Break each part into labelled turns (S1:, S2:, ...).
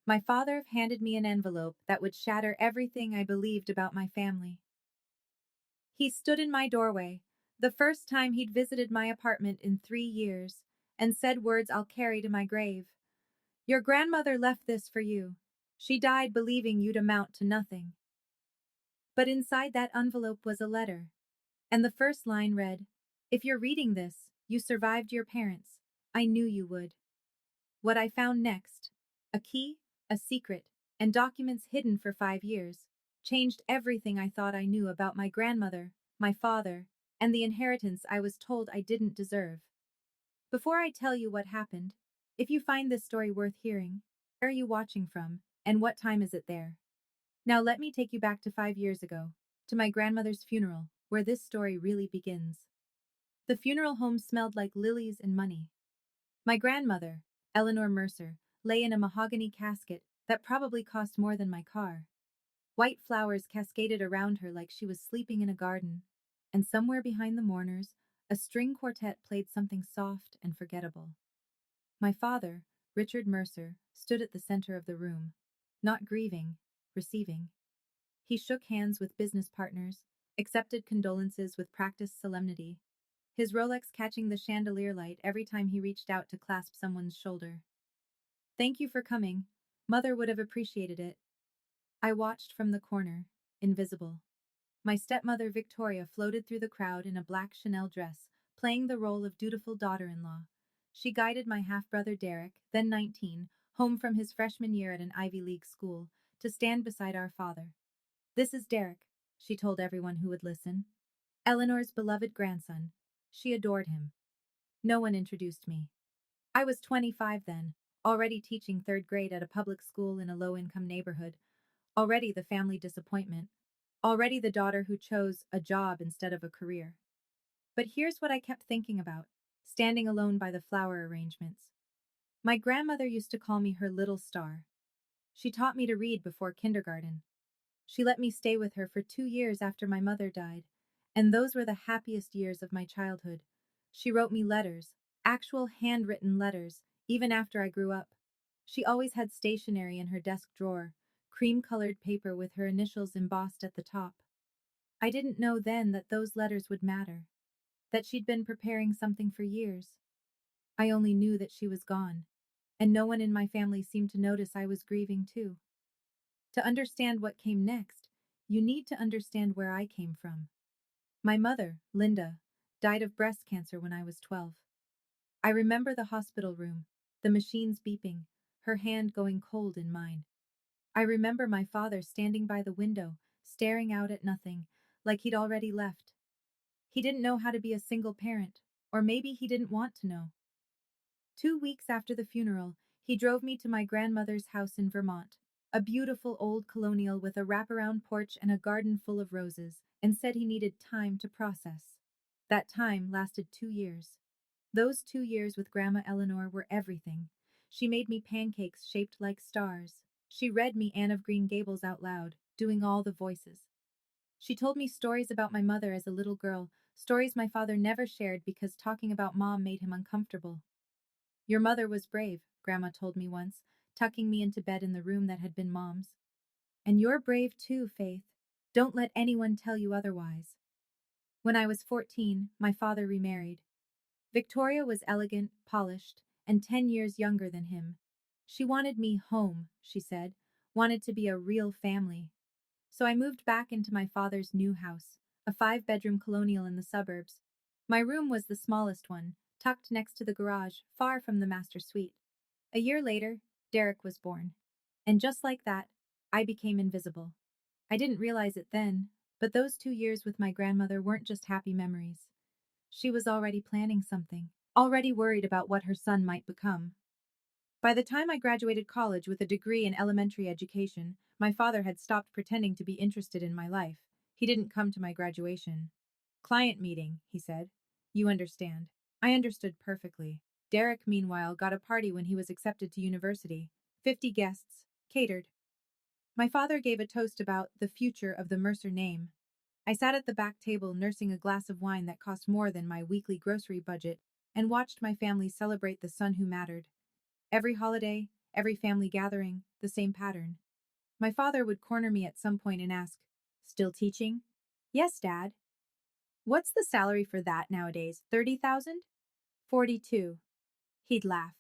S1: My father handed me an envelope that would shatter everything I believed about my family. He stood in my doorway, the first time he'd visited my apartment in 3 years, and said words I'll carry to my grave. Your grandmother left this for you. She died believing you'd amount to nothing. But inside that envelope was a letter, and the first line read, If you're reading this, you survived your parents. I knew you would. What I found next, a key, a secret, and documents hidden for 5 years, changed everything I thought I knew about my grandmother, my father, and the inheritance I was told I didn't deserve. Before I tell you what happened, if you find this story worth hearing, where are you watching from, and what time is it there? Now let me take you back to 5 years ago, to my grandmother's funeral, where this story really begins. The funeral home smelled like lilies and money. My grandmother, Eleanor Mercer, lay in a mahogany casket that probably cost more than my car. White flowers cascaded around her like she was sleeping in a garden, and somewhere behind the mourners, a string quartet played something soft and forgettable. My father, Richard Mercer, stood at the center of the room, not grieving, receiving. He shook hands with business partners, accepted condolences with practiced solemnity, his Rolex catching the chandelier light every time he reached out to clasp someone's shoulder. Thank you for coming. Mother would have appreciated it. I watched from the corner, invisible. My stepmother Victoria floated through the crowd in a black Chanel dress, playing the role of dutiful daughter-in-law. She guided my half-brother Derek, then 19, home from his freshman year at an Ivy League school, to stand beside our father. This is Derek, she told everyone who would listen. Eleanor's beloved grandson. She adored him. No one introduced me. I was 25 then, already teaching third grade at a public school in a low-income neighborhood, already the family disappointment, already the daughter who chose a job instead of a career. But here's what I kept thinking about, standing alone by the flower arrangements. My grandmother used to call me her little star. She taught me to read before kindergarten. She let me stay with her for 2 years after my mother died, and those were the happiest years of my childhood. She wrote me letters, actual handwritten letters, even after I grew up. She always had stationery in her desk drawer, cream-colored paper with her initials embossed at the top. I didn't know then that those letters would matter, that she'd been preparing something for years. I only knew that she was gone, and no one in my family seemed to notice I was grieving too. To understand what came next, you need to understand where I came from. My mother, Linda, died of breast cancer when I was 12. I remember the hospital room, the machines beeping, her hand going cold in mine. I remember my father standing by the window, staring out at nothing, like he'd already left. He didn't know how to be a single parent, or maybe he didn't want to know. 2 weeks after the funeral, he drove me to my grandmother's house in Vermont, a beautiful old colonial with a wraparound porch and a garden full of roses, and said he needed time to process. That time lasted 2 years. Those 2 years with Grandma Eleanor were everything. She made me pancakes shaped like stars. She read me Anne of Green Gables out loud, doing all the voices. She told me stories about my mother as a little girl, stories my father never shared because talking about Mom made him uncomfortable. Your mother was brave, Grandma told me once, tucking me into bed in the room that had been Mom's. And you're brave too, Faith. Don't let anyone tell you otherwise. When I was 14, my father remarried. Victoria was elegant, polished, and 10 years younger than him. She wanted me home, she said, wanted to be a real family. So I moved back into my father's new house, a 5-bedroom colonial in the suburbs. My room was the smallest one, tucked next to the garage, far from the master suite. A year later, Derek was born. And just like that, I became invisible. I didn't realize it then, but those 2 years with my grandmother weren't just happy memories. She was already planning something, already worried about what her son might become. By the time I graduated college with a degree in elementary education, my father had stopped pretending to be interested in my life. He didn't come to my graduation. Client meeting, he said. You understand. I understood perfectly. Derek, meanwhile, got a party when he was accepted to university. 50 guests, catered. My father gave a toast about the future of the Mercer name. I sat at the back table nursing a glass of wine that cost more than my weekly grocery budget and watched my family celebrate the son who mattered. Every holiday, Every family gathering, the same pattern. My father would corner me at some point and ask, "Still teaching?" "Yes, Dad." "What's the salary for that nowadays? 30,000? 42. He'd laugh.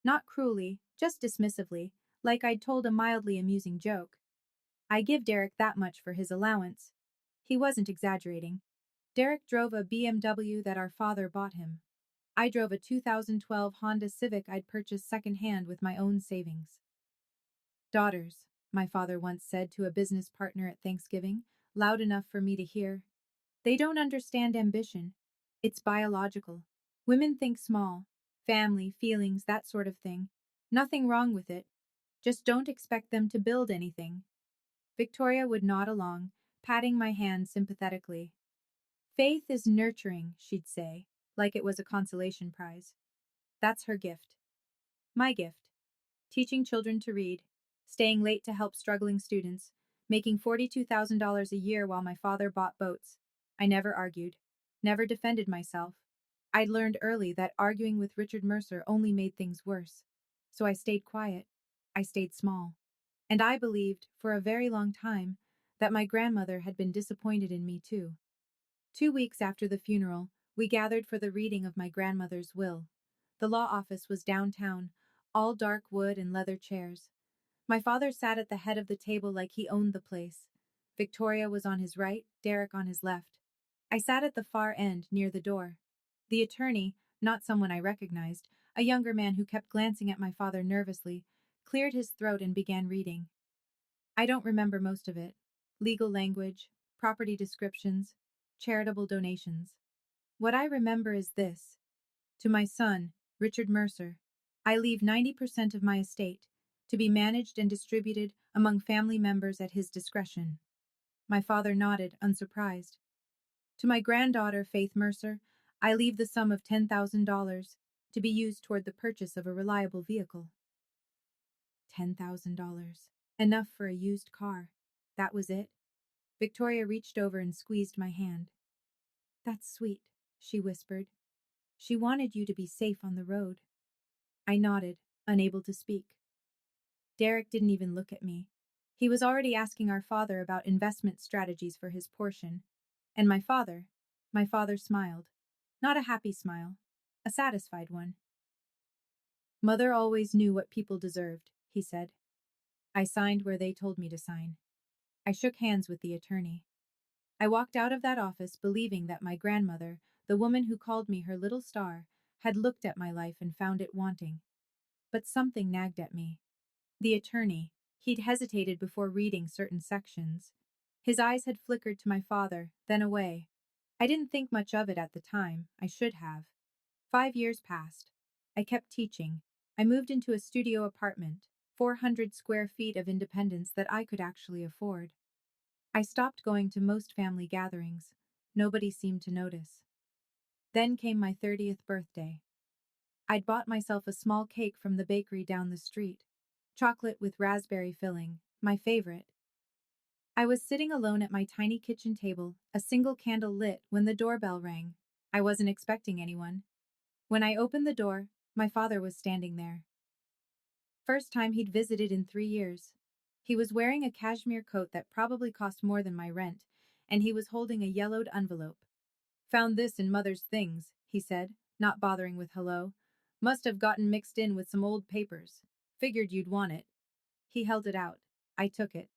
S1: Not cruelly, just dismissively, like I'd told a mildly amusing joke. I give Derek that much for his allowance. He wasn't exaggerating. Derek drove a BMW that our father bought him. I drove a 2012 Honda Civic I'd purchased secondhand with my own savings. "Daughters," my father once said to a business partner at Thanksgiving, loud enough for me to hear. "They don't understand ambition. It's biological. Women think small. Family, feelings, that sort of thing. Nothing wrong with it. Just don't expect them to build anything." Victoria would nod along, patting my hand sympathetically. "Faith is nurturing," she'd say, like it was a consolation prize. That's her gift. My gift. Teaching children to read, staying late to help struggling students, making $42,000 a year while my father bought boats. I never argued, never defended myself. I'd learned early that arguing with Richard Mercer only made things worse. So I stayed quiet. I stayed small. And I believed, for a very long time, that my grandmother had been disappointed in me too. 2 weeks after the funeral, we gathered for the reading of my grandmother's will. The law office was downtown, all dark wood and leather chairs. My father sat at the head of the table like he owned the place. Victoria was on his right, Derek on his left. I sat at the far end, near the door. The attorney, not someone I recognized, a younger man who kept glancing at my father nervously, cleared his throat and began reading. I don't remember most of it. Legal language, property descriptions, charitable donations. What I remember is this. To my son, Richard Mercer, I leave 90% of my estate, to be managed and distributed among family members at his discretion. My father nodded, unsurprised. To my granddaughter, Faith Mercer, I leave the sum of $10,000 to be used toward the purchase of a reliable vehicle. $10,000. Enough for a used car. That was it. Victoria reached over and squeezed my hand. "That's sweet," she whispered. "She wanted you to be safe on the road." I nodded, unable to speak. Derek didn't even look at me. He was already asking our father about investment strategies for his portion. And my father smiled. Not a happy smile, a satisfied one. "Mother always knew what people deserved," he said. I signed where they told me to sign. I shook hands with the attorney. I walked out of that office believing that my grandmother, the woman who called me her little star, had looked at my life and found it wanting. But something nagged at me. The attorney, he'd hesitated before reading certain sections. His eyes had flickered to my father, then away. I didn't think much of it at the time. I should have. 5 years passed. I kept teaching. I moved into a studio apartment, 400 square feet of independence that I could actually afford. I stopped going to most family gatherings. Nobody seemed to notice. Then came my 30th birthday. I'd bought myself a small cake from the bakery down the street. Chocolate with raspberry filling, my favorite. I was sitting alone at my tiny kitchen table, a single candle lit, when the doorbell rang. I wasn't expecting anyone. When I opened the door, my father was standing there. First time he'd visited in 3 years. He was wearing a cashmere coat that probably cost more than my rent, and he was holding a yellowed envelope. "Found this in Mother's things," he said, not bothering with hello. "Must have gotten mixed in with some old papers. Figured you'd want it." He held it out. I took it.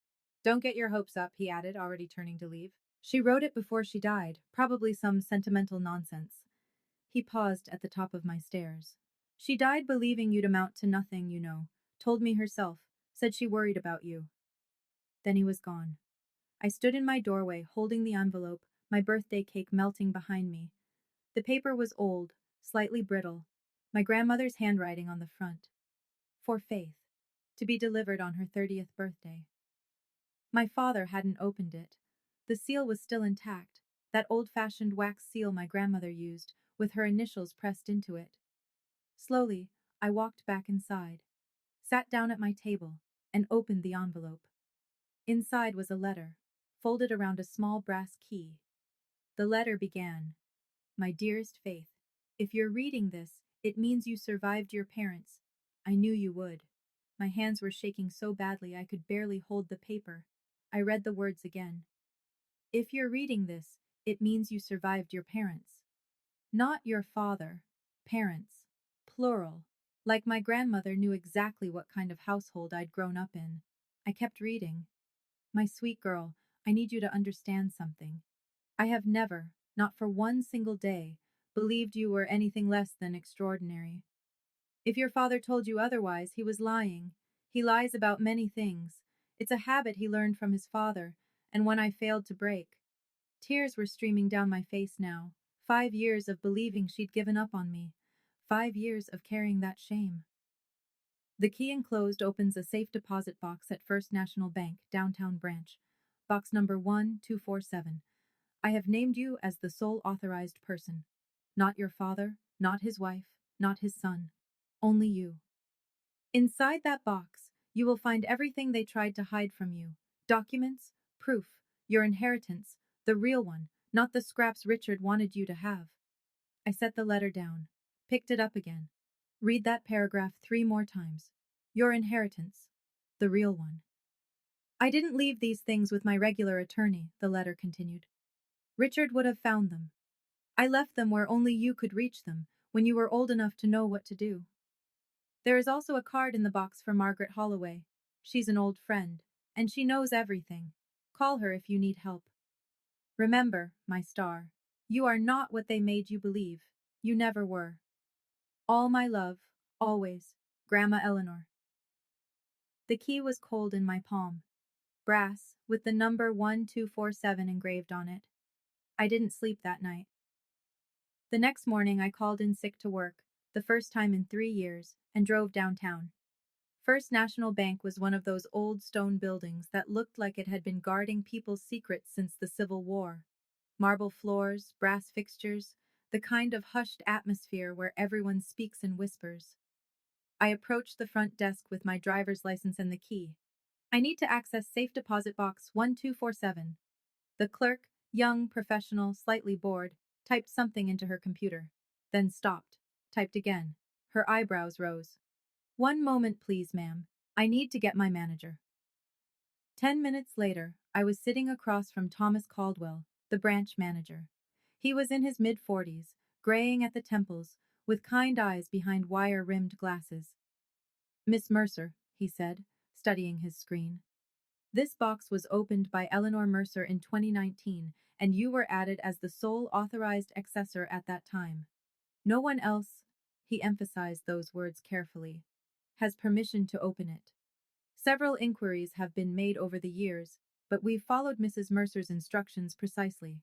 S1: "Don't get your hopes up," he added, already turning to leave. "She wrote it before she died, probably some sentimental nonsense." He paused at the top of my stairs. "She died believing you'd amount to nothing, you know. Told me herself. Said she worried about you." Then he was gone. I stood in my doorway, holding the envelope, my birthday cake melting behind me. The paper was old, slightly brittle, my grandmother's handwriting on the front. For Faith, to be delivered on her 30th birthday. My father hadn't opened it. The seal was still intact, that old-fashioned wax seal my grandmother used, with her initials pressed into it. Slowly, I walked back inside, sat down at my table, and opened the envelope. Inside was a letter, folded around a small brass key. The letter began, "My dearest Faith, if you're reading this, it means you survived your parents. I knew you would. My hands were shaking so badly I could barely hold the paper. I read the words again. If you're reading this, it means you survived your parents. Not your father. Parents. Plural. Like my grandmother knew exactly what kind of household I'd grown up in. I kept reading. My sweet girl, I need you to understand something. I have never, not for one single day, believed you were anything less than extraordinary. If your father told you otherwise, he was lying. He lies about many things. It's a habit he learned from his father, and one I failed to break. Tears were streaming down my face now. 5 years of believing she'd given up on me. 5 years of carrying that shame. The key enclosed opens a safe deposit box at First National Bank, downtown branch. Box number 1247. I have named you as the sole authorized person. Not your father, not his wife, not his son. Only you. Inside that box, you will find everything they tried to hide from you. Documents, proof, your inheritance, the real one, not the scraps Richard wanted you to have. I set the letter down, picked it up again. Read that paragraph 3 more times. Your inheritance, the real one. I didn't leave these things with my regular attorney, the letter continued. Richard would have found them. I left them where only you could reach them, when you were old enough to know what to do. There is also a card in the box for Margaret Holloway. She's an old friend, and she knows everything. Call her if you need help. Remember, my star, you are not what they made you believe. You never were. All my love, always, Grandma Eleanor. The key was cold in my palm. Brass, with the number 1247 engraved on it. I didn't sleep that night. The next morning I called in sick to work, the first time in 3 years, and drove downtown. First National Bank was one of those old stone buildings that looked like it had been guarding people's secrets since the Civil War. Marble floors, brass fixtures, the kind of hushed atmosphere where everyone speaks in whispers. I approached the front desk with my driver's license and the key. I need to access safe deposit box 1247. The clerk, young, professional, slightly bored, typed something into her computer, then stopped, typed again. Her eyebrows rose. 1 moment, please, ma'am. I need to get my manager. 10 minutes later, I was sitting across from Thomas Caldwell, the branch manager. He was in his mid-40s, graying at the temples, with kind eyes behind wire-rimmed glasses. Miss Mercer, he said, studying his screen. This box was opened by Eleanor Mercer in 2019, and you were added as the sole authorized accessor at that time. No one else, he emphasized those words carefully, has permission to open it. Several inquiries have been made over the years, but we've followed Mrs. Mercer's instructions precisely.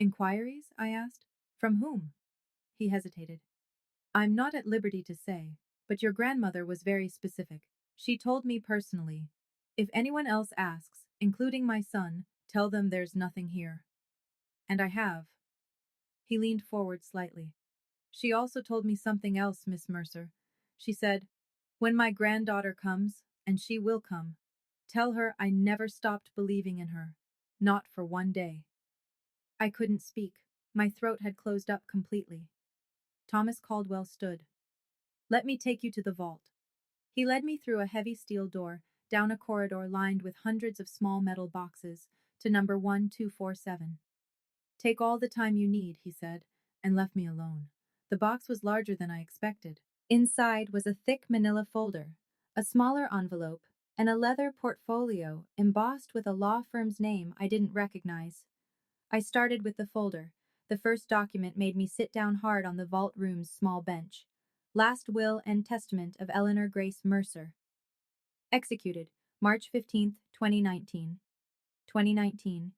S1: Inquiries? I asked. From whom? He hesitated. I'm not at liberty to say, but your grandmother was very specific. She told me personally, if anyone else asks, including my son, tell them there's nothing here. And I have. He leaned forward slightly. She also told me something else, Miss Mercer. She said, when my granddaughter comes, and she will come, tell her I never stopped believing in her. Not for one day. I couldn't speak. My throat had closed up completely. Thomas Caldwell stood. Let me take you to the vault. He led me through a heavy steel door, down a corridor lined with hundreds of small metal boxes, to number 1247. Take all the time you need, he said, and left me alone. The box was larger than I expected. Inside was a thick manila folder, a smaller envelope, and a leather portfolio embossed with a law firm's name I didn't recognize. I started with the folder. The first document made me sit down hard on the vault room's small bench. Last will and testament of Eleanor Grace Mercer. Executed, March 15, 2019. 2019,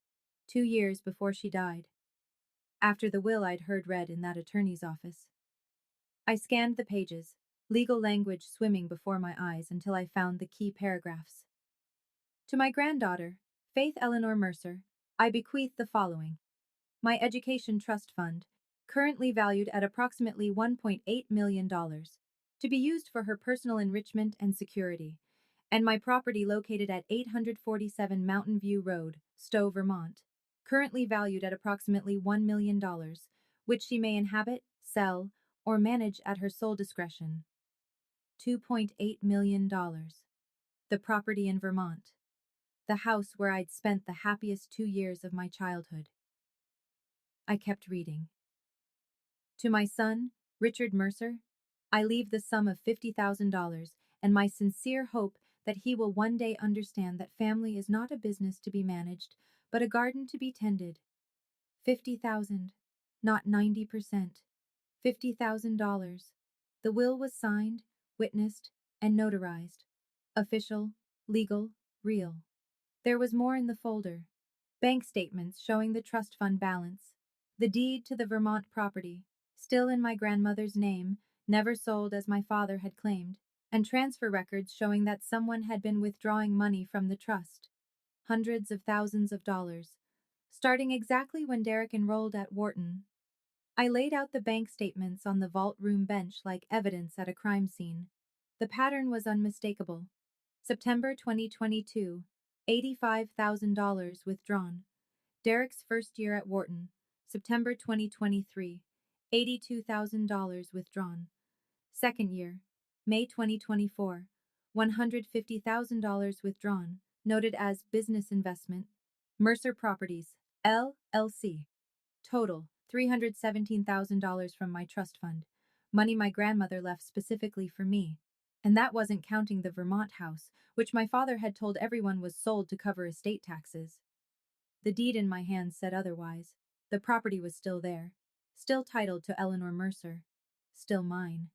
S1: 2 years before she died. After the will I'd heard read in that attorney's office. I scanned the pages, legal language swimming before my eyes until I found the key paragraphs. To my granddaughter, Faith Eleanor Mercer, I bequeath the following. My education trust fund, currently valued at approximately $1.8 million, to be used for her personal enrichment and security, and my property located at 847 Mountain View Road, Stowe, Vermont, currently valued at approximately $1 million, which she may inhabit, sell, or manage at her sole discretion. $2.8 million. The property in Vermont. The house where I'd spent the happiest 2 years of my childhood. I kept reading. To my son, Richard Mercer, I leave the sum of $50,000 and my sincere hope that he will one day understand that family is not a business to be managed, but a garden to be tended. 50,000, not 90%. $50,000. The will was signed, witnessed, and notarized. Official, legal, real. There was more in the folder. Bank statements showing the trust fund balance. The deed to the Vermont property, still in my grandmother's name, never sold as my father had claimed, and transfer records showing that someone had been withdrawing money from the trust. Hundreds of thousands of dollars. Starting exactly when Derek enrolled at Wharton. I laid out the bank statements on the vault room bench like evidence at a crime scene. The pattern was unmistakable. September 2022, $85,000 withdrawn. Derek's first year at Wharton, September 2023, $82,000 withdrawn. Second year, May 2024, $150,000 withdrawn, noted as business investment. Mercer Properties, LLC. Total, $317,000 from my trust fund, money my grandmother left specifically for me. And that wasn't counting the Vermont house, which my father had told everyone was sold to cover estate taxes. The deed in my hands said otherwise. The property was still there, still titled to Eleanor Mercer, still mine.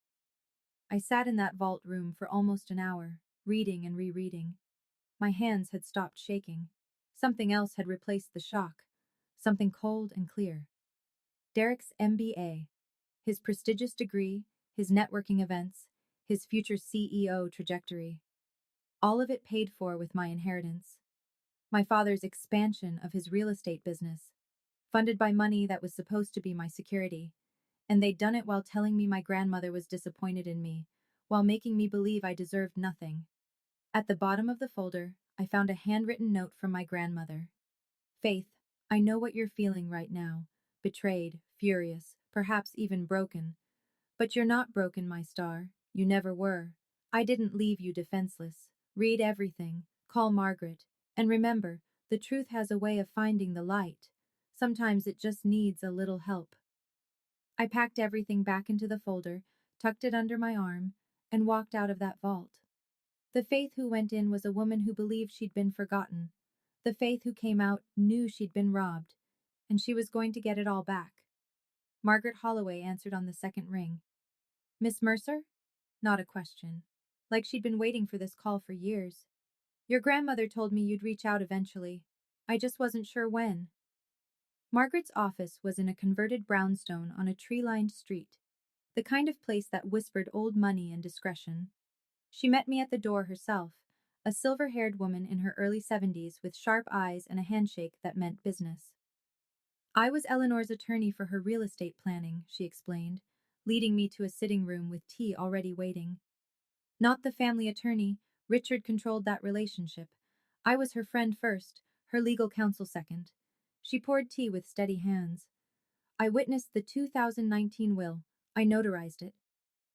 S1: I sat in that vault room for almost an hour, reading and rereading. My hands had stopped shaking. Something else had replaced the shock, something cold and clear. Derek's MBA, his prestigious degree, his networking events, his future CEO trajectory. All of it paid for with my inheritance. My father's expansion of his real estate business, funded by money that was supposed to be my security, and they'd done it while telling me my grandmother was disappointed in me, while making me believe I deserved nothing. At the bottom of the folder, I found a handwritten note from my grandmother. Faith, I know what you're feeling right now, betrayed, furious, perhaps even broken. But you're not broken, my star. You never were. I didn't leave you defenseless. Read everything, call Margaret, and remember, the truth has a way of finding the light. Sometimes it just needs a little help. I packed everything back into the folder, tucked it under my arm, and walked out of that vault. The Faith who went in was a woman who believed she'd been forgotten. The Faith who came out knew she'd been robbed, and she was going to get it all back. Margaret Holloway answered on the second ring. Miss Mercer? Not a question. Like she'd been waiting for this call for years. Your grandmother told me you'd reach out eventually. I just wasn't sure when. Margaret's office was in a converted brownstone on a tree-lined street, the kind of place that whispered old money and discretion. She met me at the door herself, a silver-haired woman in her early 70s with sharp eyes and a handshake that meant business. I was Eleanor's attorney for her real estate planning, she explained, leading me to a sitting room with tea already waiting. Not the family attorney, Richard controlled that relationship. I was her friend first, her legal counsel second. She poured tea with steady hands. I witnessed the 2019 will. I notarized it.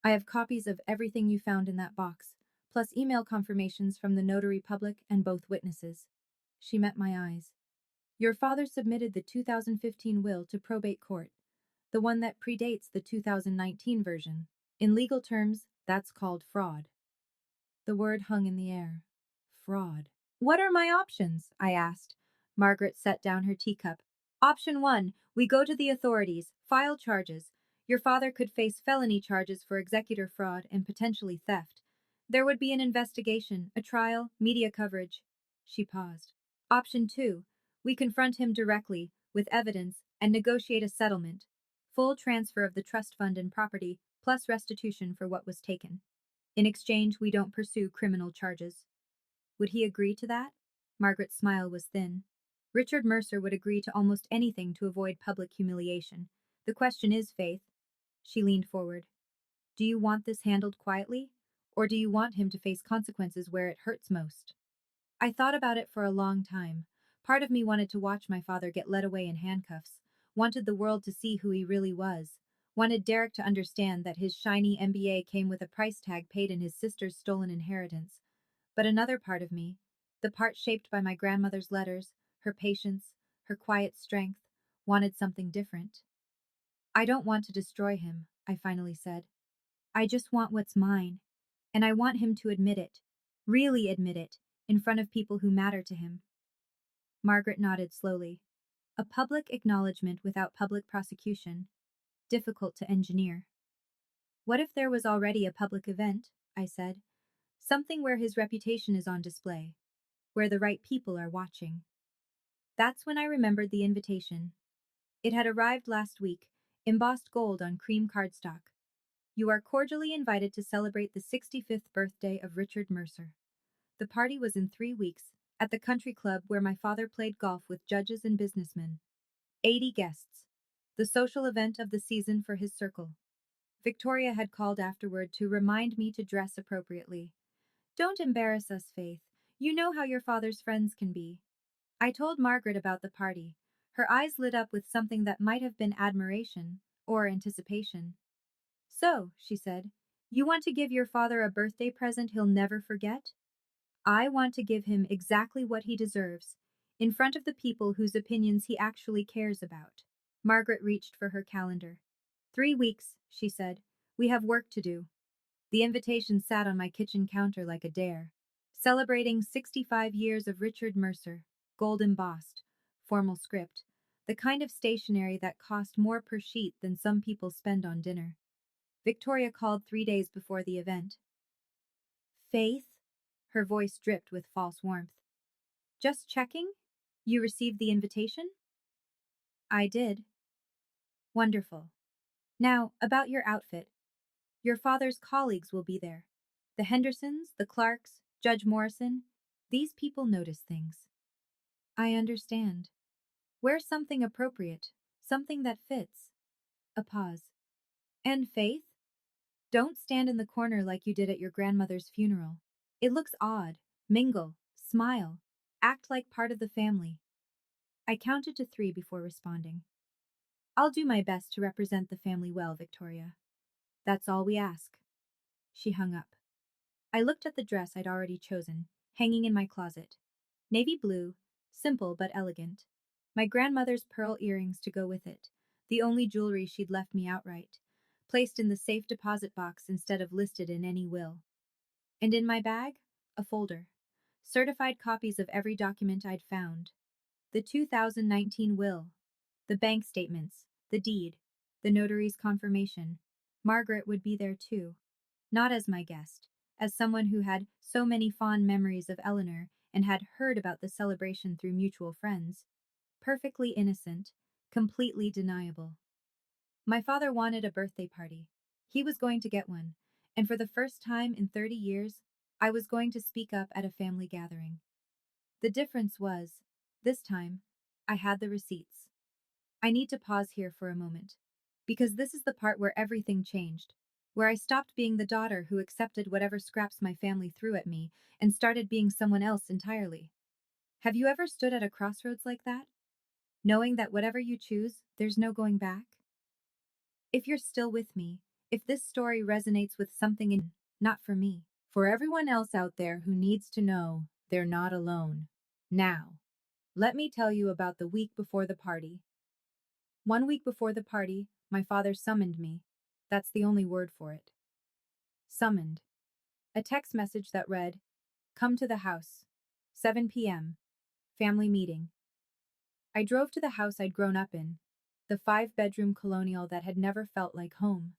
S1: I have copies of everything you found in that box, plus email confirmations from the notary public and both witnesses. She met my eyes. Your father submitted the 2015 will to probate court, the one that predates the 2019 version. In legal terms, that's called fraud. The word hung in the air. Fraud. What are my options? I asked. Margaret set down her teacup. Option 1, we go to the authorities, file charges. Your father could face felony charges for executor fraud and potentially theft. There would be an investigation, a trial, media coverage. She paused. Option 2, we confront him directly, with evidence, and negotiate a settlement. Full transfer of the trust fund and property, plus restitution for what was taken. In exchange, we don't pursue criminal charges. Would he agree to that? Margaret's smile was thin. Richard Mercer would agree to almost anything to avoid public humiliation. The question is, Faith. She leaned forward. Do you want this handled quietly? Or do you want him to face consequences where it hurts most? I thought about it for a long time. Part of me wanted to watch my father get led away in handcuffs, wanted the world to see who he really was, wanted Derek to understand that his shiny MBA came with a price tag paid in his sister's stolen inheritance. But another part of me, the part shaped by my grandmother's letters, her patience, her quiet strength, wanted something different. I don't want to destroy him, I finally said. I just want what's mine. And I want him to admit it, really admit it, in front of people who matter to him. Margaret nodded slowly. A public acknowledgement without public prosecution. Difficult to engineer. What if there was already a public event? I said. Something where his reputation is on display, where the right people are watching. That's when I remembered the invitation. It had arrived last week, embossed gold on cream cardstock. You are cordially invited to celebrate the 65th birthday of Richard Mercer. The party was in 3 weeks, at the country club where my father played golf with judges and businessmen. 80 guests. The social event of the season for his circle. Victoria had called afterward to remind me to dress appropriately. Don't embarrass us, Faith. You know how your father's friends can be. I told Margaret about the party. Her eyes lit up with something that might have been admiration, or anticipation. So, she said, you want to give your father a birthday present he'll never forget? I want to give him exactly what he deserves, in front of the people whose opinions he actually cares about. Margaret reached for her calendar. 3 weeks, she said. We have work to do. The invitation sat on my kitchen counter like a dare. Celebrating 65 years of Richard Mercer, gold embossed, formal script, the kind of stationery that cost more per sheet than some people spend on dinner. Victoria called 3 days before the event. Faith? Her voice dripped with false warmth. Just checking? You received the invitation? I did. Wonderful. Now, about your outfit. Your father's colleagues will be there. The Hendersons, the Clarks, Judge Morrison. These people notice things. I understand. Wear something appropriate, something that fits. A pause. And Faith? Don't stand in the corner like you did at your grandmother's funeral. It looks odd. Mingle, smile, act like part of the family. I counted to 3 before responding. I'll do my best to represent the family well, Victoria. That's all we ask. She hung up. I looked at the dress I'd already chosen, hanging in my closet. Navy blue, simple but elegant. My grandmother's pearl earrings to go with it, the only jewelry she'd left me outright, placed in the safe deposit box instead of listed in any will. And in my bag, a folder. Certified copies of every document I'd found. The 2019 will, the bank statements, the deed, the notary's confirmation. Margaret would be there too. Not as my guest, as someone who had so many fond memories of Eleanor and had heard about the celebration through mutual friends. Perfectly innocent, completely deniable. My father wanted a birthday party. He was going to get one, and for the first time in 30 years, I was going to speak up at a family gathering. The difference was, this time, I had the receipts. I need to pause here for a moment, because this is the part where everything changed, where I stopped being the daughter who accepted whatever scraps my family threw at me and started being someone else entirely. Have you ever stood at a crossroads like that? Knowing that whatever you choose, there's no going back? If you're still with me, if this story resonates with something in, not for me, for everyone else out there who needs to know they're not alone. Now, let me tell you about the week before the party. 1 week before the party, my father summoned me. That's the only word for it. Summoned. A text message that read, "Come to the house. 7 p.m. Family meeting." I drove to the house I'd grown up in, the 5-bedroom colonial that had never felt like home.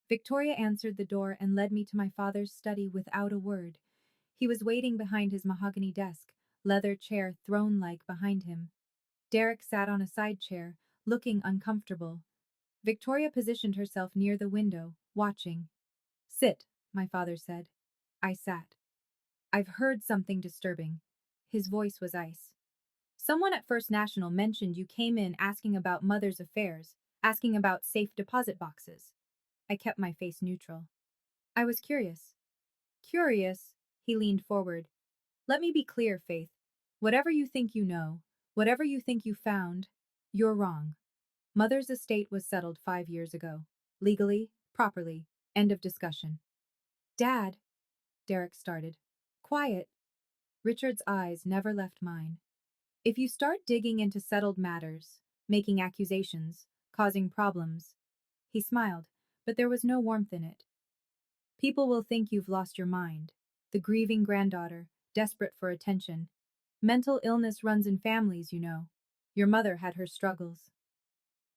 S1: Victoria answered the door and led me to my father's study without a word. He was waiting behind his mahogany desk, leather chair throne-like behind him. Derek sat on a side chair, looking uncomfortable. Victoria positioned herself near the window, watching. Sit, my father said. I sat. I've heard something disturbing. His voice was ice. Someone at First National mentioned you came in asking about mother's affairs, asking about safe deposit boxes. I kept my face neutral. I was curious. Curious, he leaned forward. Let me be clear, Faith. Whatever you think you know, whatever you think you found, you're wrong. Mother's estate was settled 5 years ago. Legally, properly. End of discussion. Dad, Derek started. Quiet. Richard's eyes never left mine. If you start digging into settled matters, making accusations, causing problems, he smiled, but there was no warmth in it. People will think you've lost your mind. The grieving granddaughter, desperate for attention. Mental illness runs in families, you know. Your mother had her struggles.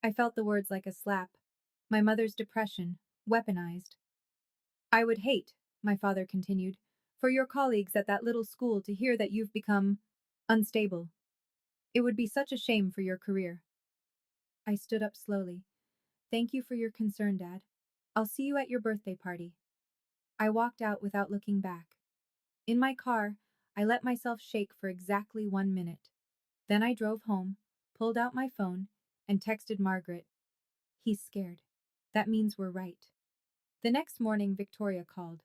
S1: I felt the words like a slap. My mother's depression, weaponized. I would hate, my father continued, for your colleagues at that little school to hear that you've become unstable. It would be such a shame for your career. I stood up slowly. Thank you for your concern, Dad. I'll see you at your birthday party. I walked out without looking back. In my car, I let myself shake for exactly 1 minute. Then I drove home, pulled out my phone, and texted Margaret. He's scared. That means we're right. The next morning, Victoria called.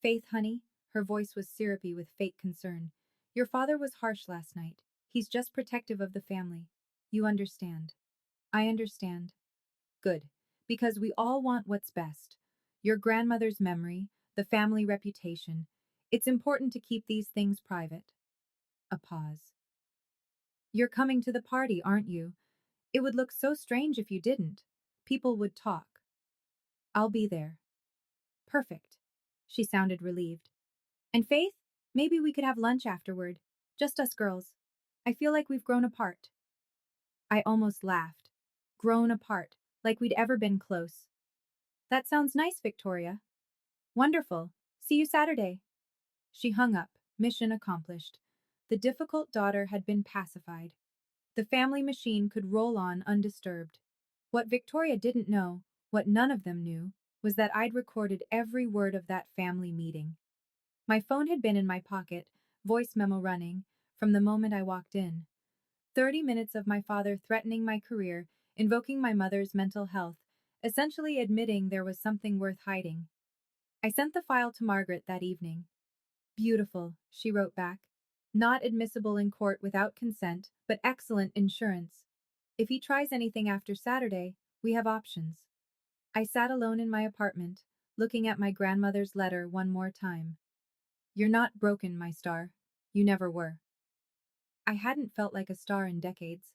S1: Faith, honey, her voice was syrupy with fake concern. Your father was harsh last night. He's just protective of the family. You understand. I understand. Good. Because we all want what's best. Your grandmother's memory, the family reputation. It's important to keep these things private. A pause. You're coming to the party, aren't you? It would look so strange if you didn't. People would talk. I'll be there. Perfect. She sounded relieved. And Faith, maybe we could have lunch afterward. Just us girls. I feel like we've grown apart. I almost laughed. Grown apart, like we'd ever been close. That sounds nice, Victoria. Wonderful. See you Saturday. She hung up, mission accomplished. The difficult daughter had been pacified. The family machine could roll on undisturbed. What Victoria didn't know, what none of them knew, was that I'd recorded every word of that family meeting. My phone had been in my pocket, voice memo running, from the moment I walked in. 30 minutes of my father threatening my career, invoking my mother's mental health, essentially admitting there was something worth hiding. I sent the file to Margaret that evening. Beautiful, she wrote back. Not admissible in court without consent, but excellent insurance. If he tries anything after Saturday, we have options. I sat alone in my apartment, looking at my grandmother's letter one more time. You're not broken, my star. You never were. I hadn't felt like a star in decades.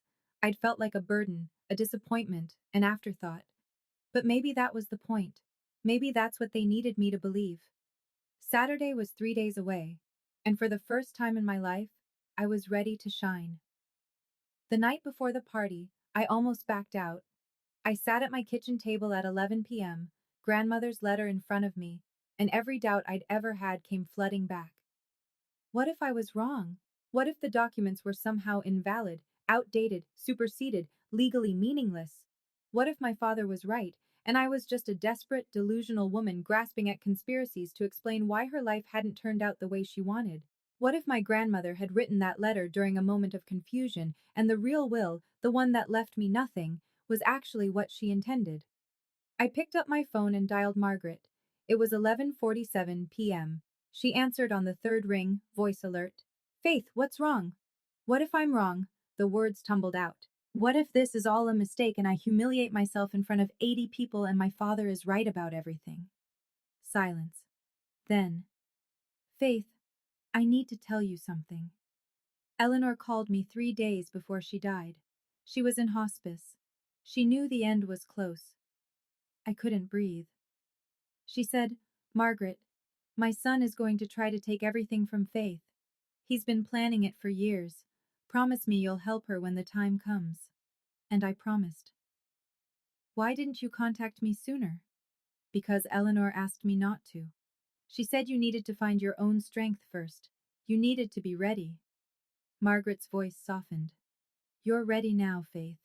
S1: I'd felt like a burden, a disappointment, an afterthought. But maybe that was the point. Maybe that's what they needed me to believe. Saturday was 3 days away, and for the first time in my life, I was ready to shine. The night before the party, I almost backed out. I sat at my kitchen table at 11 p.m., grandmother's letter in front of me, and every doubt I'd ever had came flooding back. What if I was wrong? What if the documents were somehow invalid, outdated, superseded, legally meaningless? What if my father was right, and I was just a desperate, delusional woman grasping at conspiracies to explain why her life hadn't turned out the way she wanted? What if my grandmother had written that letter during a moment of confusion, and the real will, the one that left me nothing, was actually what she intended? I picked up my phone and dialed Margaret. It was 11:47 p.m. She answered on the third ring, voice alert. Faith, what's wrong? What if I'm wrong? The words tumbled out. What if this is all a mistake and I humiliate myself in front of 80 people and my father is right about everything? Silence. Then, Faith, I need to tell you something. Eleanor called me 3 days before she died. She was in hospice. She knew the end was close. I couldn't breathe. She said, Margaret, my son is going to try to take everything from Faith. He's been planning it for years. Promise me you'll help her when the time comes. And I promised. Why didn't you contact me sooner? Because Eleanor asked me not to. She said you needed to find your own strength first. You needed to be ready. Margaret's voice softened. You're ready now, Faith.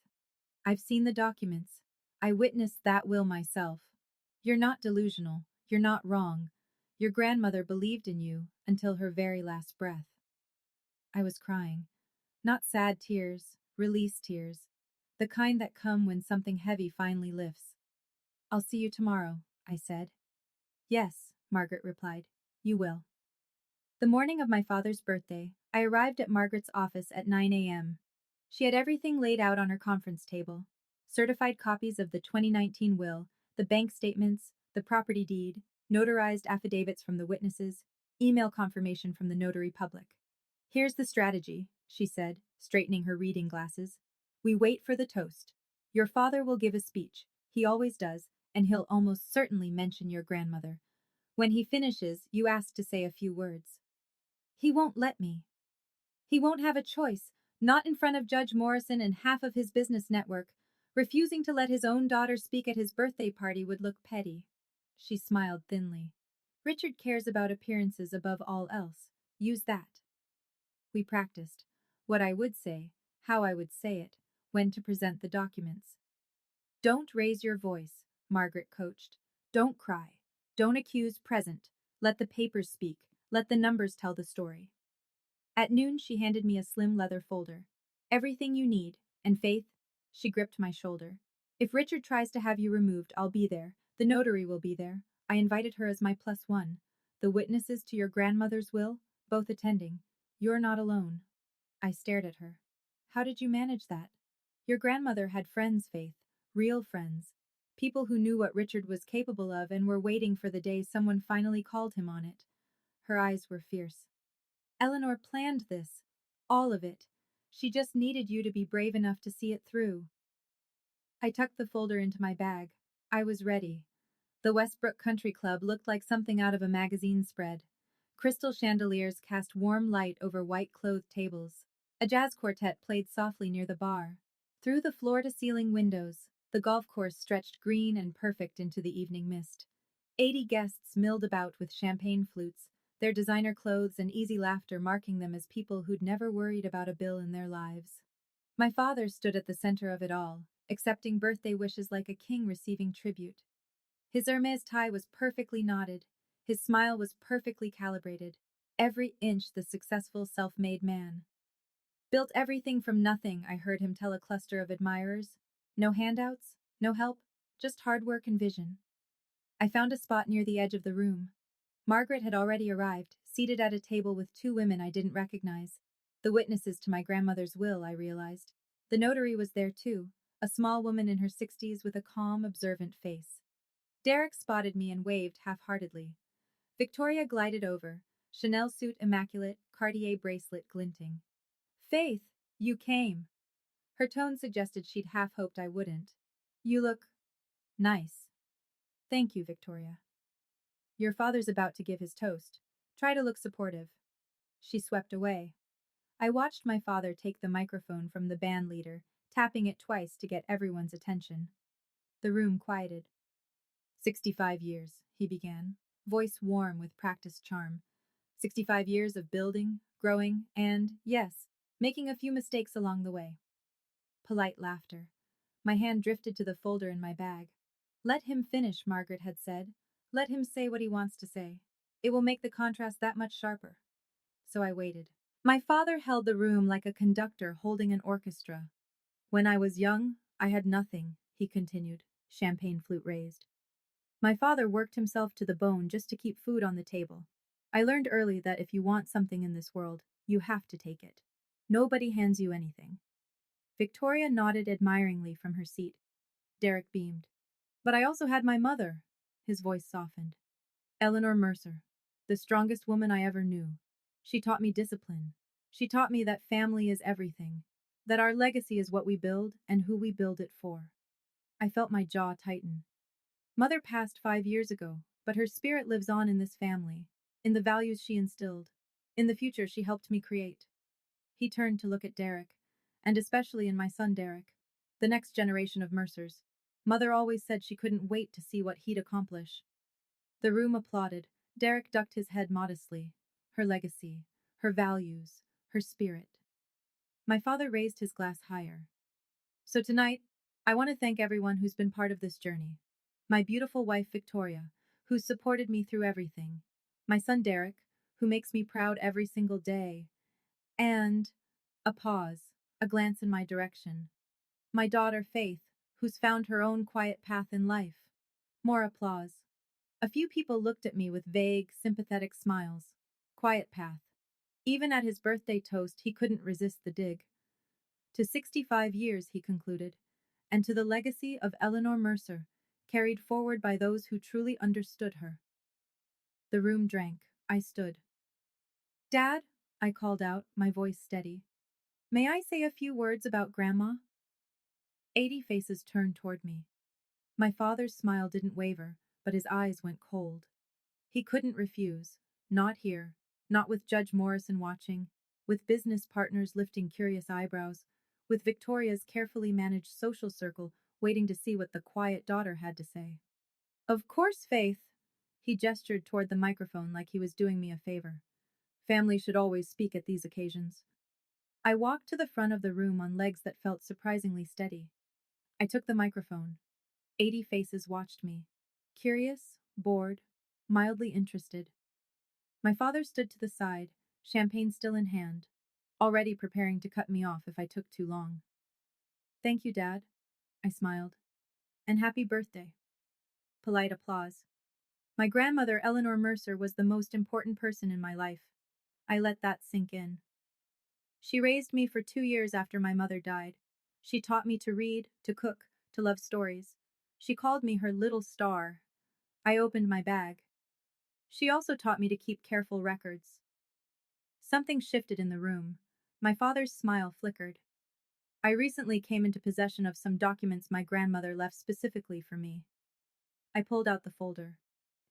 S1: I've seen the documents. I witnessed that will myself. You're not delusional. You're not wrong. Your grandmother believed in you until her very last breath. I was crying. Not sad tears, release tears. The kind that come when something heavy finally lifts. I'll see you tomorrow, I said. Yes, Margaret replied. You will. The morning of my father's birthday, I arrived at Margaret's office at 9 a.m. She had everything laid out on her conference table. Certified copies of the 2019 will, the bank statements, the property deed, notarized affidavits from the witnesses, email confirmation from the notary public. Here's the strategy, she said, straightening her reading glasses. We wait for the toast. Your father will give a speech. He always does, and he'll almost certainly mention your grandmother. When he finishes, you ask to say a few words. He won't let me. He won't have a choice, not in front of Judge Morrison and half of his business network. Refusing to let his own daughter speak at his birthday party would look petty. She smiled thinly. Richard cares about appearances above all else. Use that. We practiced. What I would say, how I would say it, when to present the documents. Don't raise your voice, Margaret coached. Don't cry. Don't accuse present. Let the papers speak. Let the numbers tell the story. At noon, she handed me a slim leather folder. Everything you need, and Faith, she gripped my shoulder. If Richard tries to have you removed, I'll be there. The notary will be there. I invited her as my +1. The witnesses to your grandmother's will, both attending. You're not alone. I stared at her. How did you manage that? Your grandmother had friends, Faith. Real friends. People who knew what Richard was capable of and were waiting for the day someone finally called him on it. Her eyes were fierce. Eleanor planned this. All of it. She just needed you to be brave enough to see it through. I tucked the folder into my bag. I was ready. The Westbrook Country Club looked like something out of a magazine spread. Crystal chandeliers cast warm light over white-clothed tables. A jazz quartet played softly near the bar. Through the floor-to-ceiling windows, the golf course stretched green and perfect into the evening mist. 80 guests milled about with champagne flutes, their designer clothes and easy laughter marking them as people who'd never worried about a bill in their lives. My father stood at the center of it all, accepting birthday wishes like a king receiving tribute. His Hermes tie was perfectly knotted. His smile was perfectly calibrated. Every inch the successful self-made man. Built everything from nothing, I heard him tell a cluster of admirers. No handouts, no help, just hard work and vision. I found a spot near the edge of the room. Margaret had already arrived, seated at a table with two women I didn't recognize. The witnesses to my grandmother's will, I realized. The notary was there too, a small woman in her 60s with a calm, observant face. Derek spotted me and waved half-heartedly. Victoria glided over, Chanel suit immaculate, Cartier bracelet glinting. Faith, you came. Her tone suggested she'd half-hoped I wouldn't. You look nice. Thank you, Victoria. Your father's about to give his toast. Try to look supportive. She swept away. I watched my father take the microphone from the band leader, tapping it twice to get everyone's attention. The room quieted. 65 years, he began, voice warm with practiced charm. 65 years of building, growing, and, yes, making a few mistakes along the way. Polite laughter. My hand drifted to the folder in my bag. Let him finish, Margaret had said. Let him say what he wants to say. It will make the contrast that much sharper. So I waited. My father held the room like a conductor holding an orchestra. When I was young, I had nothing, he continued, champagne flute raised. My father worked himself to the bone just to keep food on the table. I learned early that if you want something in this world, you have to take it. Nobody hands you anything. Victoria nodded admiringly from her seat. Derek beamed. But I also had my mother. His voice softened. Eleanor Mercer, the strongest woman I ever knew. She taught me discipline. She taught me that family is everything, that our legacy is what we build and who we build it for. I felt my jaw tighten. Mother passed 5 years ago, but her spirit lives on in this family, in the values she instilled, in the future she helped me create. He turned to look at Derek, and especially in my son Derek, the next generation of Mercers. Mother always said she couldn't wait to see what he'd accomplish. The room applauded. Derek ducked his head modestly. Her legacy, her values, her spirit. My father raised his glass higher. So tonight, I want to thank everyone who's been part of this journey. My beautiful wife Victoria, who's supported me through everything. My son Derek, who makes me proud every single day. And a pause, a glance in my direction. My daughter Faith, who's found her own quiet path in life. More applause. A few people looked at me with vague, sympathetic smiles. Quiet path. Even at his birthday toast, he couldn't resist the dig. To 65 years, he concluded, and to the legacy of Eleanor Mercer, carried forward by those who truly understood her. The room drank. I stood. Dad, I called out, my voice steady. May I say a few words about Grandma? 80 faces turned toward me. My father's smile didn't waver, but his eyes went cold. He couldn't refuse. Not here. Not with Judge Morrison watching, with business partners lifting curious eyebrows, with Victoria's carefully managed social circle waiting to see what the quiet daughter had to say. Of course, Faith. He gestured toward the microphone like he was doing me a favor. Family should always speak at these occasions. I walked to the front of the room on legs that felt surprisingly steady. I took the microphone. 80 faces watched me. Curious, bored, mildly interested. My father stood to the side, champagne still in hand, already preparing to cut me off if I took too long. Thank you, Dad, I smiled. And happy birthday. Polite applause. My grandmother, Eleanor Mercer, was the most important person in my life. I let that sink in. She raised me for 2 years after my mother died. She taught me to read, to cook, to love stories. She called me her little star. I opened my bag. She also taught me to keep careful records. Something shifted in the room. My father's smile flickered. I recently came into possession of some documents my grandmother left specifically for me. I pulled out the folder,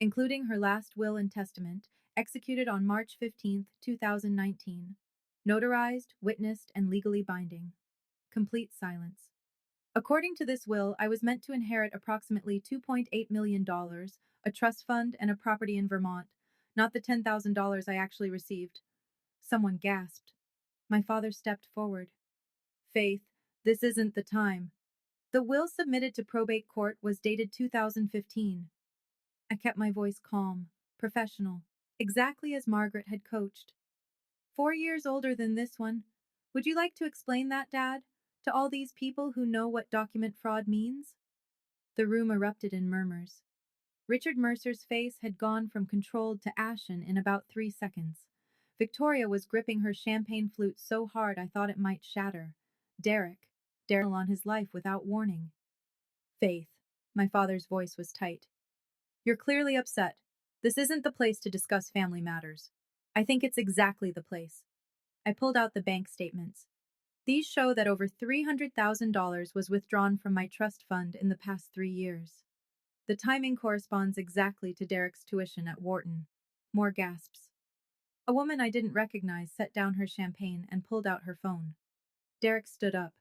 S1: including her last will and testament, executed on March 15, 2019. Notarized, witnessed, and legally binding. Complete silence. According to this will, I was meant to inherit approximately $2.8 million, a trust fund, and a property in Vermont, not the $10,000 I actually received. Someone gasped. My father stepped forward. Faith, this isn't the time. The will submitted to probate court was dated 2015. I kept my voice calm, professional, exactly as Margaret had coached. 4 years older than this one. Would you like to explain that, Dad, to all these people who know what document fraud means? The room erupted in murmurs. Richard Mercer's face had gone from controlled to ashen in about 3 seconds. Victoria was gripping her champagne flute so hard I thought it might shatter. Derek on his life without warning. Faith. My father's voice was tight. You're clearly upset. This isn't the place to discuss family matters. I think it's exactly the place. I pulled out the bank statements. These show that over $300,000 was withdrawn from my trust fund in the past 3 years. The timing corresponds exactly to Derek's tuition at Wharton. More gasps. A woman I didn't recognize set down her champagne and pulled out her phone. Derek stood up.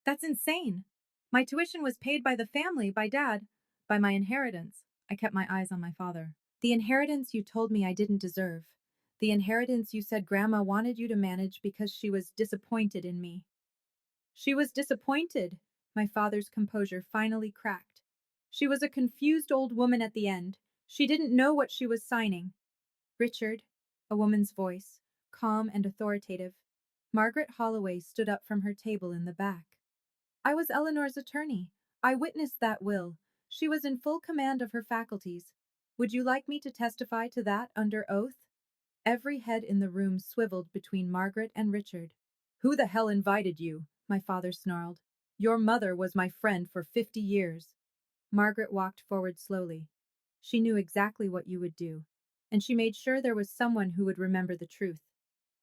S1: That's insane. My tuition was paid by the family, by Dad, by my inheritance. I kept my eyes on my father. The inheritance you told me I didn't deserve. The inheritance you said Grandma wanted you to manage because she was disappointed in me. She was disappointed. My father's composure finally cracked. She was a confused old woman at the end. She didn't know what she was signing. Richard, a woman's voice, calm and authoritative. Margaret Holloway stood up from her table in the back. I was Eleanor's attorney. I witnessed that will. She was in full command of her faculties. Would you like me to testify to that under oath? Every head in the room swiveled between Margaret and Richard. Who the hell invited you? My father snarled. Your mother was my friend for 50 years. Margaret walked forward slowly. She knew exactly what you would do, and she made sure there was someone who would remember the truth.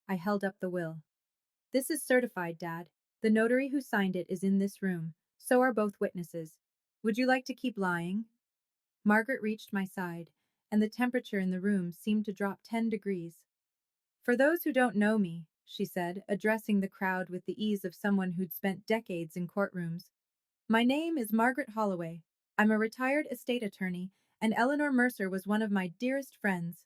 S1: I held up the will. This is certified, Dad. The notary who signed it is in this room. So are both witnesses. Would you like to keep lying? Margaret reached my side, and the temperature in the room seemed to drop 10 degrees. For those who don't know me, she said, addressing the crowd with the ease of someone who'd spent decades in courtrooms, my name is Margaret Holloway. I'm a retired estate attorney, and Eleanor Mercer was one of my dearest friends.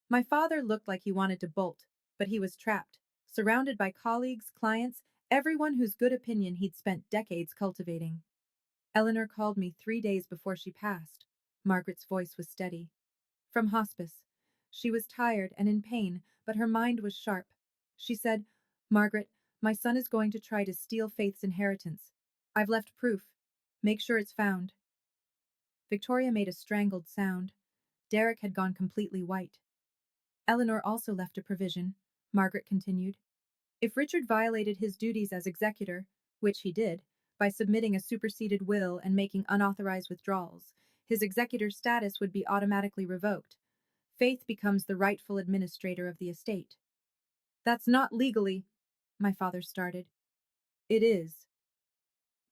S1: My father looked like he wanted to bolt, but he was trapped, surrounded by colleagues, clients, everyone whose good opinion he'd spent decades cultivating. Eleanor called me 3 days before she passed. Margaret's voice was steady. From hospice. She was tired and in pain, but her mind was sharp. She said, Margaret, my son is going to try to steal Faith's inheritance. I've left proof. Make sure it's found. Victoria made a strangled sound. Derek had gone completely white. Eleanor also left a provision, Margaret continued. If Richard violated his duties as executor, which he did, by submitting a superseded will and making unauthorized withdrawals, his executor status would be automatically revoked. Faith becomes the rightful administrator of the estate. That's not legally, my father started. It is.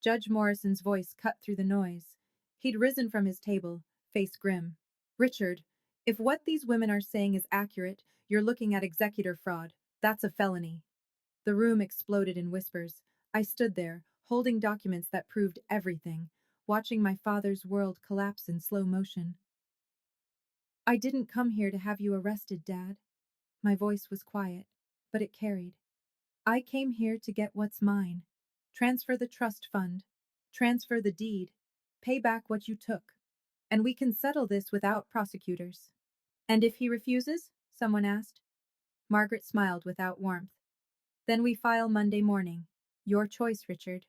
S1: Judge Morrison's voice cut through the noise. He'd risen from his table, face grim. Richard, if what these women are saying is accurate, you're looking at executor fraud. That's a felony. The room exploded in whispers. I stood there, holding documents that proved everything, watching my father's world collapse in slow motion. I didn't come here to have you arrested, Dad. My voice was quiet, but it carried. I came here to get what's mine. Transfer the trust fund. Transfer the deed. Pay back what you took. And we can settle this without prosecutors. And if he refuses? Someone asked. Margaret smiled without warmth. Then we file Monday morning. Your choice, Richard.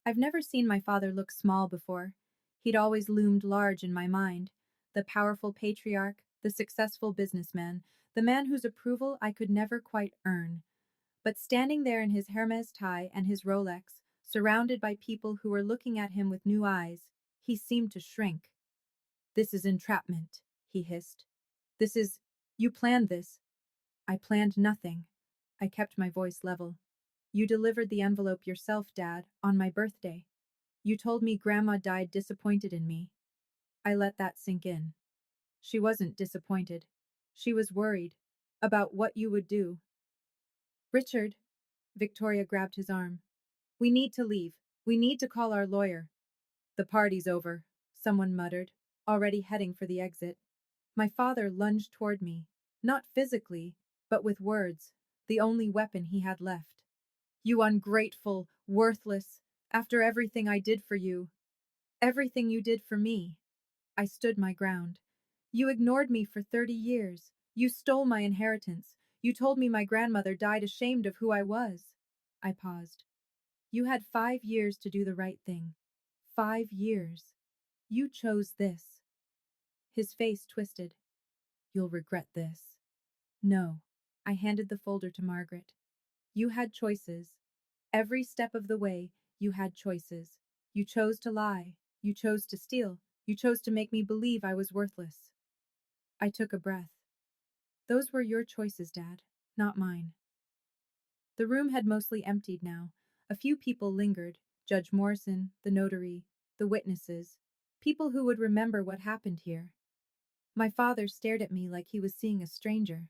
S1: I've never seen my father look small before. He'd always loomed large in my mind. The powerful patriarch, the successful businessman, the man whose approval I could never quite earn. But standing there in his Hermes tie and his Rolex, surrounded by people who were looking at him with new eyes, he seemed to shrink. This is entrapment, he hissed. You planned this. I planned nothing. I kept my voice level. You delivered the envelope yourself, Dad, on my birthday. You told me Grandma died disappointed in me. I let that sink in. She wasn't disappointed. She was worried about what you would do. Richard, Victoria grabbed his arm. We need to leave. We need to call our lawyer. The party's over, someone muttered, already heading for the exit. My father lunged toward me, not physically, but with words, the only weapon he had left. You ungrateful, worthless, after everything I did for you. Everything you did for me. I stood my ground. You ignored me for 30 years. You stole my inheritance. You told me my grandmother died ashamed of who I was. I paused. You had 5 years to do the right thing. 5 years. You chose this. His face twisted. You'll regret this. No. I handed the folder to Margaret. You had choices. Every step of the way, you had choices. You chose to lie. You chose to steal. You chose to make me believe I was worthless. I took a breath. Those were your choices, Dad, not mine. The room had mostly emptied now. A few people lingered. Judge Morrison, the notary, the witnesses, people who would remember what happened here. My father stared at me like he was seeing a stranger.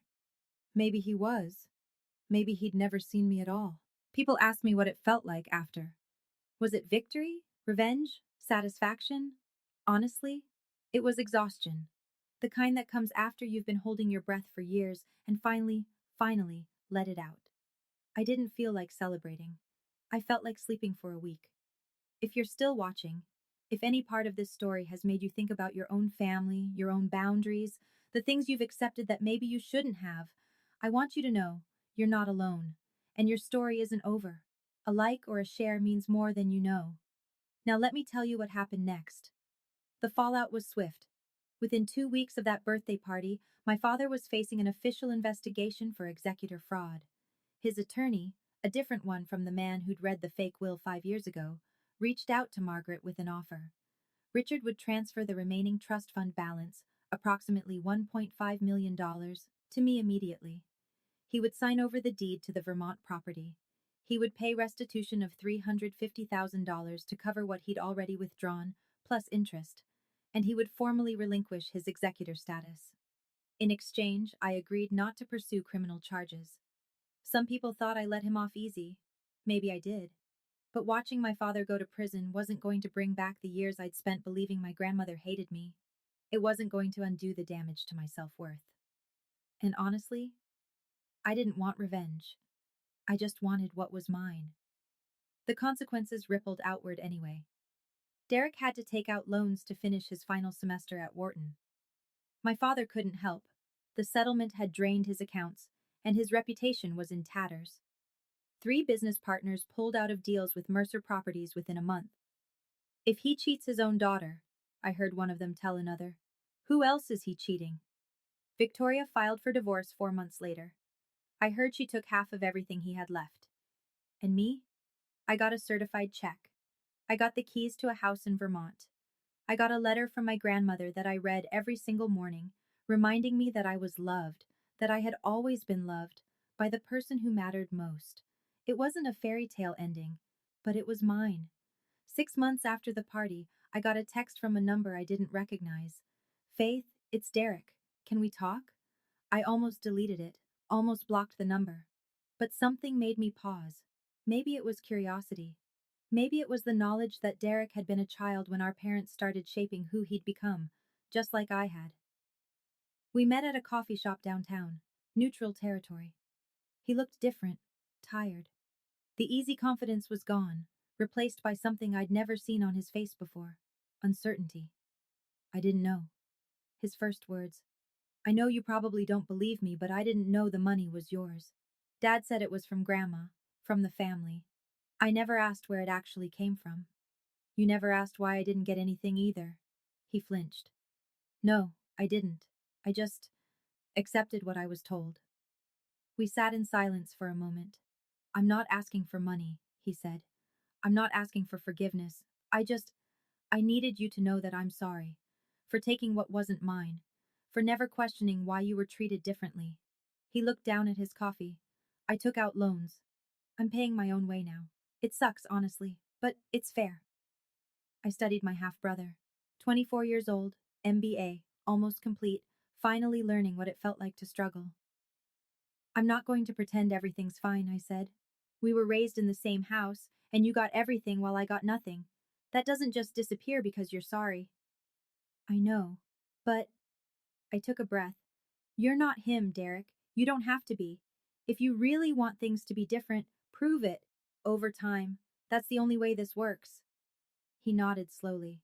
S1: Maybe he was. Maybe he'd never seen me at all. People asked me what it felt like after. Was it victory? Revenge? Satisfaction? Honestly, it was exhaustion. The kind that comes after you've been holding your breath for years and finally, let it out. I didn't feel like celebrating. I felt like sleeping for a week. If you're still watching, if any part of this story has made you think about your own family, your own boundaries, the things you've accepted that maybe you shouldn't have, I want you to know you're not alone, and your story isn't over. A like or a share means more than you know. Now let me tell you what happened next. The fallout was swift. Within 2 weeks of that birthday party, my father was facing an official investigation for executor fraud. His attorney, a different one from the man who'd read the fake will 5 years ago, reached out to Margaret with an offer. Richard would transfer the remaining trust fund balance, approximately $1.5 million, to me immediately. He would sign over the deed to the Vermont property. He would pay restitution of $350,000 to cover what he'd already withdrawn, plus interest, and he would formally relinquish his executor status. In exchange, I agreed not to pursue criminal charges. Some people thought I let him off easy. Maybe I did. But watching my father go to prison wasn't going to bring back the years I'd spent believing my grandmother hated me. It wasn't going to undo the damage to my self-worth. And honestly, I didn't want revenge. I just wanted what was mine. The consequences rippled outward anyway. Derek had to take out loans to finish his final semester at Wharton. My father couldn't help. The settlement had drained his accounts, and his reputation was in tatters. 3 business partners pulled out of deals with Mercer Properties within a month. If he cheats his own daughter, I heard one of them tell another, who else is he cheating? Victoria filed for divorce 4 months later. I heard she took half of everything he had left. And me? I got a certified check. I got the keys to a house in Vermont. I got a letter from my grandmother that I read every single morning, reminding me that I was loved, that I had always been loved, by the person who mattered most. It wasn't a fairy tale ending, but it was mine. 6 months after the party, I got a text from a number I didn't recognize. Faith, it's Derek. Can we talk? I almost deleted it, almost blocked the number. But something made me pause. Maybe it was curiosity. Maybe it was the knowledge that Derek had been a child when our parents started shaping who he'd become, just like I had. We met at a coffee shop downtown, neutral territory. He looked different, tired. The easy confidence was gone, replaced by something I'd never seen on his face before: uncertainty. I didn't know. His first words: I know you probably don't believe me, but I didn't know the money was yours. Dad said it was from Grandma, from the family. I never asked where it actually came from. You never asked why I didn't get anything either. He flinched. No, I didn't. I just accepted what I was told. We sat in silence for a moment. I'm not asking for money, he said. I'm not asking for forgiveness. I needed you to know that I'm sorry. For taking what wasn't mine. For never questioning why you were treated differently. He looked down at his coffee. I took out loans. I'm paying my own way now. It sucks, honestly, but it's fair. I studied my half brother. 24 years old, MBA, almost complete, finally learning what it felt like to struggle. I'm not going to pretend everything's fine, I said. We were raised in the same house, and you got everything while I got nothing. That doesn't just disappear because you're sorry. I know, but I took a breath. You're not him, Derek. You don't have to be. If you really want things to be different, prove it. Over time. That's the only way this works. He nodded slowly.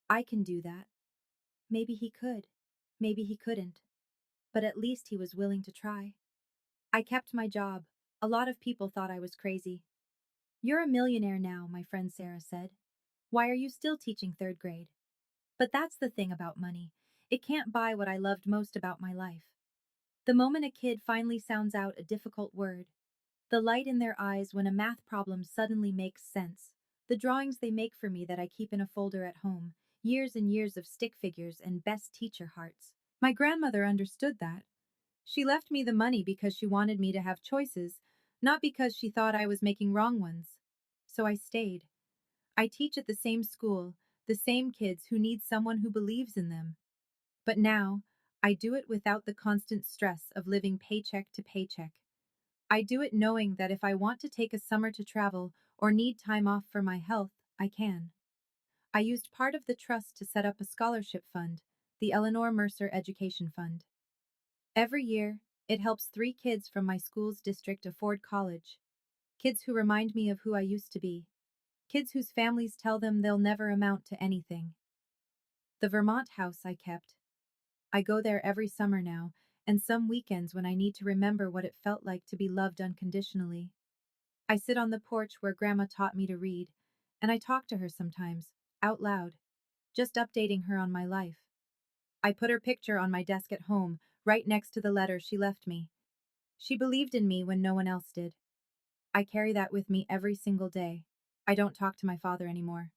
S1: I can do that. Maybe he could. Maybe he couldn't. But at least he was willing to try. I kept my job. A lot of people thought I was crazy. You're a millionaire now, my friend Sarah said. Why are you still teaching third grade? But that's the thing about money. It can't buy what I loved most about my life. The moment a kid finally sounds out a difficult word, the light in their eyes when a math problem suddenly makes sense, the drawings they make for me that I keep in a folder at home, years and years of stick figures and best teacher hearts. My grandmother understood that. She left me the money because she wanted me to have choices, not because she thought I was making wrong ones. So I stayed. I teach at the same school, the same kids who need someone who believes in them. But now, I do it without the constant stress of living paycheck to paycheck. I do it knowing that if I want to take a summer to travel or need time off for my health, I can. I used part of the trust to set up a scholarship fund, the Eleanor Mercer Education Fund. Every year, it helps 3 kids from my school's district afford college. Kids who remind me of who I used to be. Kids whose families tell them they'll never amount to anything. The Vermont house I kept. I go there every summer now, and some weekends when I need to remember what it felt like to be loved unconditionally. I sit on the porch where Grandma taught me to read, and I talk to her sometimes, out loud, just updating her on my life. I put her picture on my desk at home, right next to the letter she left me. She believed in me when no one else did. I carry that with me every single day. I don't talk to my father anymore.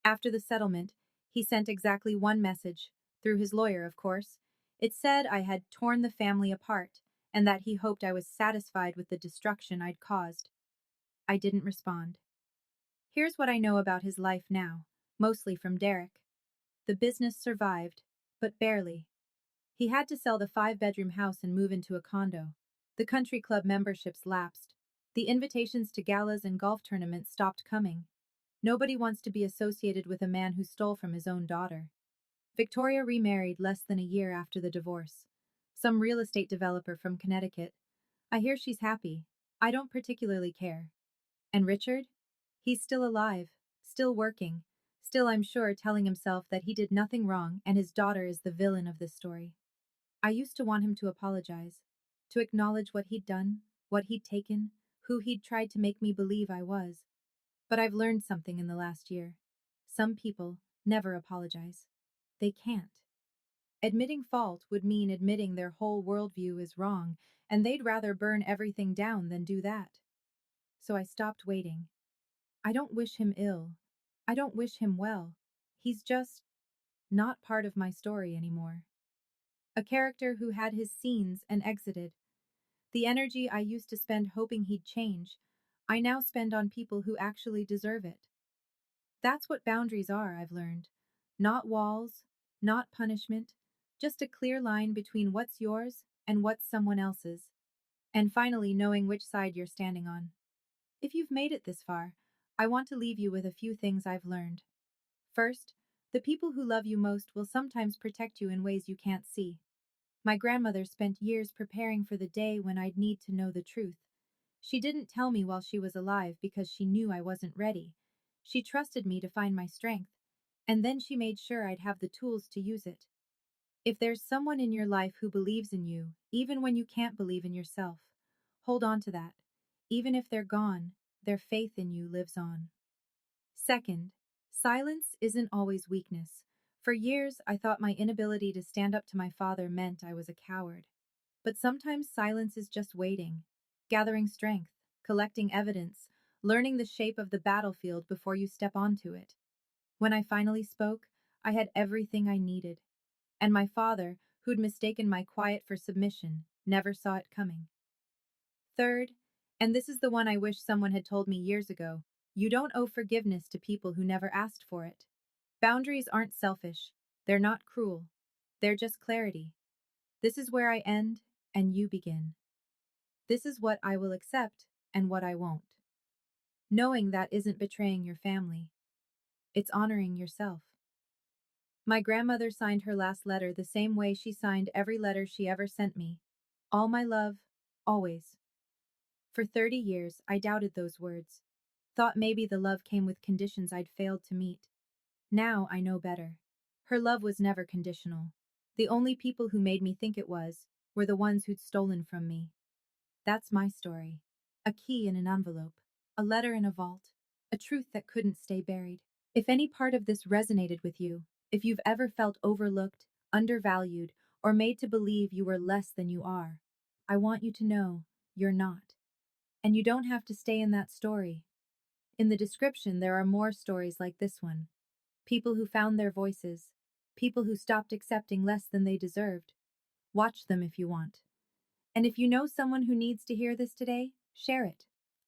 S1: After the settlement, he sent exactly one message, through his lawyer, of course. It said I had torn the family apart, and that he hoped I was satisfied with the destruction I'd caused. I didn't respond. Here's what I know about his life now, mostly from Derek. The business survived, but barely. He had to sell the 5-bedroom house and move into a condo. The country club memberships lapsed. The invitations to galas and golf tournaments stopped coming. Nobody wants to be associated with a man who stole from his own daughter. Victoria remarried less than a year after the divorce. Some real estate developer from Connecticut. I hear she's happy. I don't particularly care. And Richard? He's still alive, still working, still, I'm sure, telling himself that he did nothing wrong and his daughter is the villain of this story. I used to want him to apologize, to acknowledge what he'd done, what he'd taken, who he'd tried to make me believe I was. But I've learned something in the last year. Some people never apologize. They can't. Admitting fault would mean admitting their whole worldview is wrong, and they'd rather burn everything down than do that. So I stopped waiting. I don't wish him ill. I don't wish him well. He's just not part of my story anymore. A character who had his scenes and exited. The energy I used to spend hoping he'd change, I now spend on people who actually deserve it. That's what boundaries are, I've learned. Not walls, not punishment, just a clear line between what's yours and what's someone else's. And finally, knowing which side you're standing on. If you've made it this far, I want to leave you with a few things I've learned. First, the people who love you most will sometimes protect you in ways you can't see. My grandmother spent years preparing for the day when I'd need to know the truth. She didn't tell me while she was alive because she knew I wasn't ready. She trusted me to find my strength, and then she made sure I'd have the tools to use it. If there's someone in your life who believes in you, even when you can't believe in yourself, hold on to that. Even if they're gone, their faith in you lives on. Second, silence isn't always weakness. For years, I thought my inability to stand up to my father meant I was a coward. But sometimes silence is just waiting, gathering strength, collecting evidence, learning the shape of the battlefield before you step onto it. When I finally spoke, I had everything I needed. And my father, who'd mistaken my quiet for submission, never saw it coming. Third, and this is the one I wish someone had told me years ago, you don't owe forgiveness to people who never asked for it. Boundaries aren't selfish, they're not cruel, they're just clarity. This is where I end, and you begin. This is what I will accept, and what I won't. Knowing that isn't betraying your family, it's honoring yourself. My grandmother signed her last letter the same way she signed every letter she ever sent me. All my love, always. For 30 years, I doubted those words. Thought maybe the love came with conditions I'd failed to meet. Now I know better. Her love was never conditional. The only people who made me think it was were the ones who'd stolen from me. That's my story. A key in an envelope, a letter in a vault, a truth that couldn't stay buried. If any part of this resonated with you, if you've ever felt overlooked, undervalued, or made to believe you were less than you are, I want you to know you're not. And you don't have to stay in that story. In the description, there are more stories like this one. People who found their voices, people who stopped accepting less than they deserved. Watch them if you want. And if you know someone who needs to hear this today, share it.